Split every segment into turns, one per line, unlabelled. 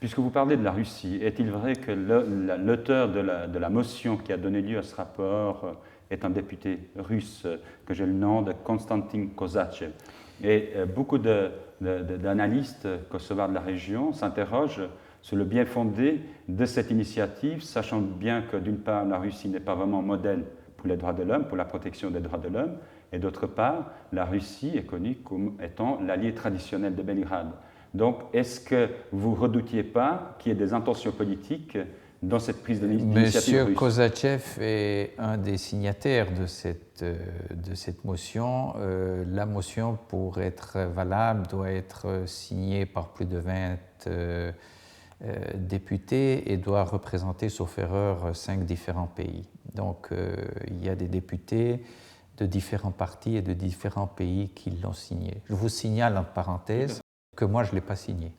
Puisque vous parlez de la Russie, est-il vrai que l'auteur de la motion qui a donné lieu à ce rapport est un député russe que j'ai le nom de Konstantin Kosachev? Et beaucoup d'analystes kosovars de la région s'interrogent sur le bien fondé de cette initiative, sachant bien que d'une part, la Russie n'est pas vraiment modèle pour les droits de l'homme, pour la protection des droits de l'homme, et d'autre part, la Russie est connue comme étant l'allié traditionnel de Belgrade. Donc, est-ce que vous ne redoutiez pas qu'il y ait des intentions politiques dans cette prise d'initiative russe?
Monsieur Kosachev est un des signataires de cette motion. La motion, pour être valable, doit être signée par plus de 20 députés et doit représenter, sauf erreur, 5 différents pays. Donc, il y a des députés de différents partis et de différents pays qui l'ont signé. Je vous signale en parenthèse que moi, je ne l'ai pas signé.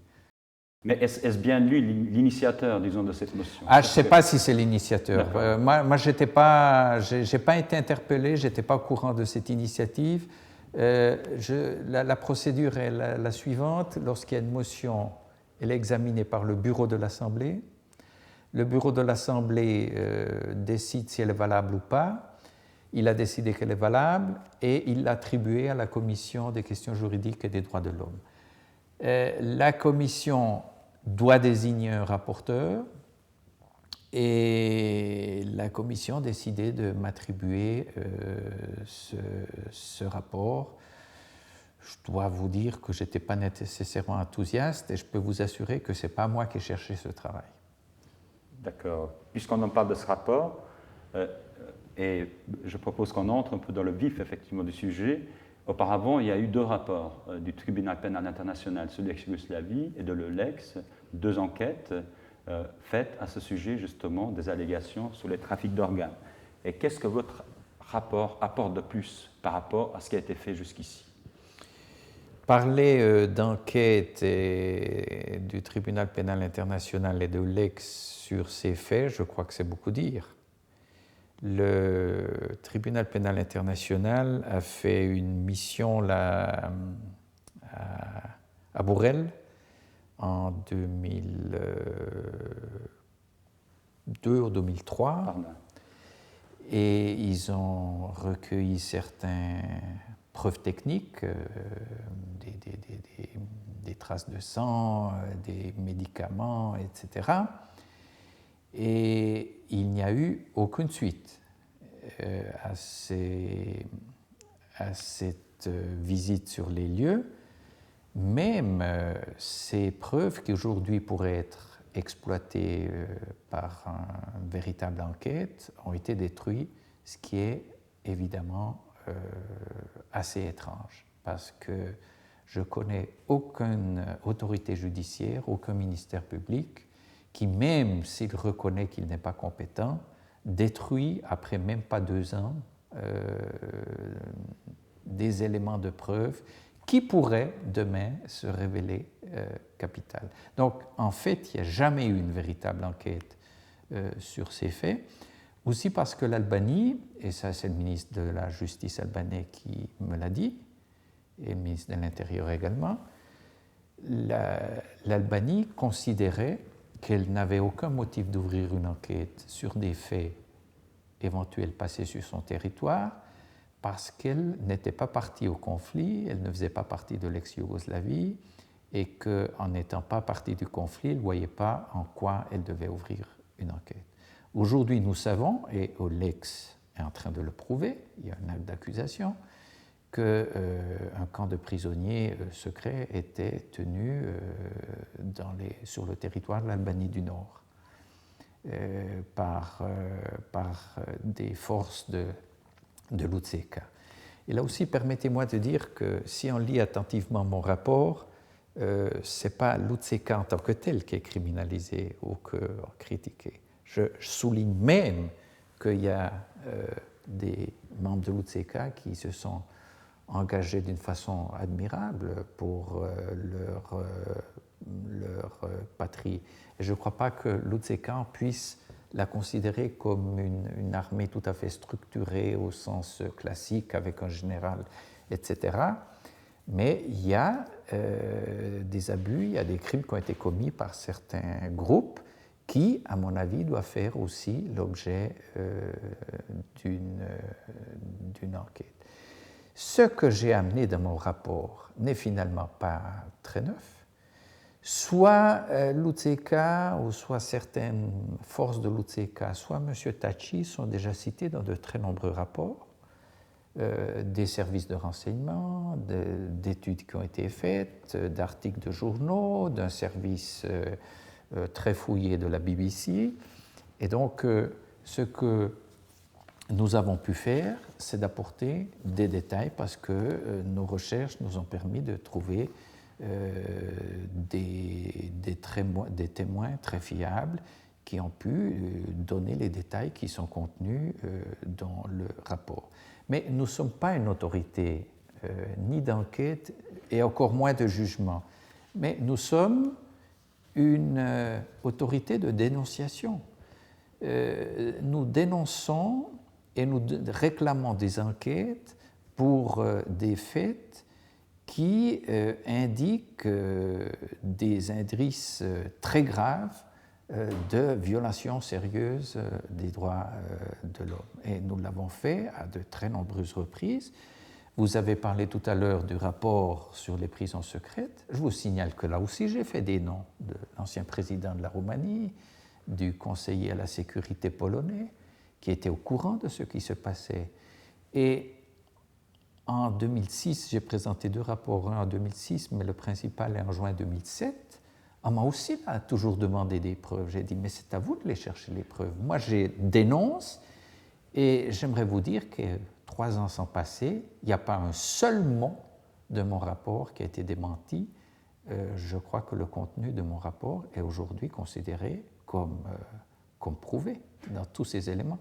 Mais est-ce bien lui l'initiateur, disons, de cette motion?
Je ne sais pas si c'est l'initiateur. Moi j'ai pas été interpellé, je n'étais pas au courant de cette initiative. La procédure est la suivante. Lorsqu'il y a une motion, elle est examinée par le bureau de l'Assemblée. Le bureau de l'Assemblée décide si elle est valable ou pas. Il a décidé qu'elle est valable et il l'a attribuée à la Commission des questions juridiques et des droits de l'homme. La Commission doit désigner un rapporteur et la Commission a décidé de m'attribuer ce rapport. Je dois vous dire que je n'étais pas nécessairement enthousiaste et je peux vous assurer que ce n'est pas moi qui ai cherché ce travail.
D'accord. Puisqu'on en parle de ce rapport, et je propose qu'on entre un peu dans le vif effectivement du sujet. Auparavant, il y a eu 2 rapports du tribunal pénal international, celui d'ex-Yougoslavie et de l'EULEX, 2 enquêtes faites à ce sujet justement des allégations sur les trafics d'organes. Et qu'est-ce que votre rapport apporte de plus par rapport à ce qui a été fait jusqu'ici?
Parler d'enquête du tribunal pénal international et de l'EULEX sur ces faits, je crois que c'est beaucoup dire. Le tribunal pénal international a fait une mission là, à Bourrel en 2002 ou 2003.
Pardon.
Et ils ont recueilli certaines preuves techniques, des traces de sang, des médicaments, etc. Et il n'y a eu aucune suite à cette visite sur les lieux. Même ces preuves qui aujourd'hui pourraient être exploitées par une véritable enquête ont été détruites, ce qui est évidemment assez étrange, parce que je ne connais aucune autorité judiciaire, aucun ministère public qui, même s'il reconnaît qu'il n'est pas compétent, détruit, après même pas 2 ans, des éléments de preuve qui pourraient demain se révéler capitales. Donc, en fait, il n'y a jamais eu une véritable enquête sur ces faits. Aussi parce que l'Albanie, et ça c'est le ministre de la Justice albanais qui me l'a dit, et le ministre de l'Intérieur également, l'Albanie considérait qu'elle n'avait aucun motif d'ouvrir une enquête sur des faits éventuels passés sur son territoire parce qu'elle n'était pas partie au conflit, elle ne faisait pas partie de l'ex-Yougoslavie et qu'en n'étant pas partie du conflit, elle ne voyait pas en quoi elle devait ouvrir une enquête. Aujourd'hui, nous savons, et l'EULEX est en train de le prouver, il y a un acte d'accusation, qu'un camp de prisonniers secrets était tenu sur le territoire de l'Albanie du Nord par des forces de l'UTSECA. Et là aussi, permettez-moi de dire que si on lit attentivement mon rapport, ce n'est pas l'UTSECA en tant que tel qui est criminalisé ou critiqué. Je souligne même qu'il y a des membres de l'UTSECA qui se sont engagés d'une façon admirable pour leur patrie. Et je ne crois pas que l'UTSECA puisse la considérer comme une armée tout à fait structurée au sens classique avec un général, etc. Mais il y a des abus, il y a des crimes qui ont été commis par certains groupes qui, à mon avis, doivent faire aussi l'objet d'une enquête. Ce que j'ai amené dans mon rapport n'est finalement pas très neuf. Soit l'UCK ou soit certaines forces de l'UCK, soit M. Tachi sont déjà cités dans de très nombreux rapports, des services de renseignement, d'études qui ont été faites, d'articles de journaux, d'un service très fouillé de la BBC. Et donc, ce que nous avons pu faire, c'est d'apporter des détails parce que nos recherches nous ont permis de trouver des témoins très fiables qui ont pu donner les détails qui sont contenus dans le rapport. Mais nous ne sommes pas une autorité ni d'enquête et encore moins de jugement, mais nous sommes une autorité de dénonciation. Nous dénonçons et nous réclamons des enquêtes pour des faits qui indiquent des indices très graves de violations sérieuses des droits de l'homme. Et nous l'avons fait à de très nombreuses reprises. Vous avez parlé tout à l'heure du rapport sur les prisons secrètes. Je vous signale que là aussi, j'ai fait des noms de l'ancien président de la Roumanie, du conseiller à la sécurité polonais, qui était au courant de ce qui se passait. Et en 2006, j'ai présenté 2 rapports, un en 2006, mais le principal est en juin 2007. On m'a aussi toujours demandé des preuves. J'ai dit, mais c'est à vous de les chercher, les preuves. Moi, je dénonce, et j'aimerais vous dire que 3 ans sont passés, il n'y a pas un seul mot de mon rapport qui a été démenti. Je crois que le contenu de mon rapport est aujourd'hui considéré comme prouvé dans tous ces éléments.